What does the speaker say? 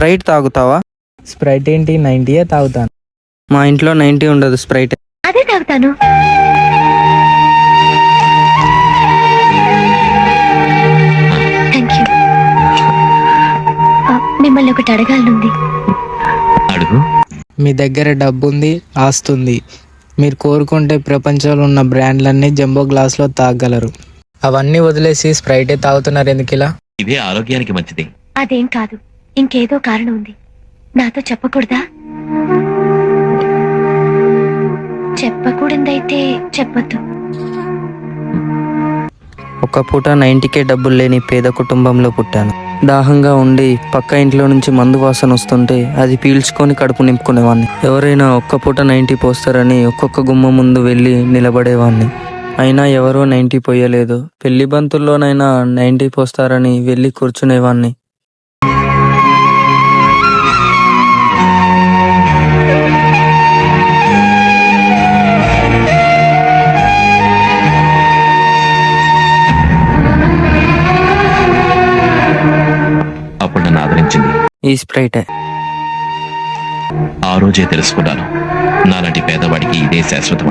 Sprite తాగుతావా? Sprite ఏంటి, 90 తాగుతాను. మా ఇంట్లో 90 ఉండదు, స్ప్రైట్. అదే తాగుతాను. Thank you. మిమ్మల్ని ఒకటి అడగాలనుంది. అడుగు. మీ దగ్గర డబ్బు ఉంది, ఆస్తుంది. మీరు కోరుకుంటే ప్రపంచంలో ఉన్న బ్రాండ్లన్నీ జంబో గ్లాస్లో తాగలరు. అవన్నీ వదిలేసి స్ప్రైటే తాగుతున్నారు ఎందుకు ఇలా? ఇదే ఆరోగ్యానికి మంచిది. అదేం కాదు, ఇంకేదో కారణం ఉంది. నాతో చెప్పకూడదా? చెప్పకూడదైతే చెప్పొద్దు. ఒక పూట 90కే డబ్బులు లేని పేద కుటుంబంలో పుట్టాను. దాహంగా ఉండి పక్క ఇంట్లో నుంచి మందు వాసన వస్తుంటే అది పీల్చుకొని కడుపు నింపుకునేవాడిని. ఎవరైనా ఒక్క పూట 90 పోస్తారని ఒక్కొక్క గుమ్మ ముందు వెళ్ళి నిలబడేవాడిని. అయినా ఎవరో 90 పోయలేదు. పెళ్లి బంతుల్లోనైనా 90 పోస్తారని వెళ్ళి కూర్చునేవాడిని. అప్పుడు నన్ను ఆదరించింది ఈ స్ప్రైటే. ఆ రోజే తెలుసుకున్నాను, నాలాంటి పేదవాడికి ఇదే శాశ్వతం.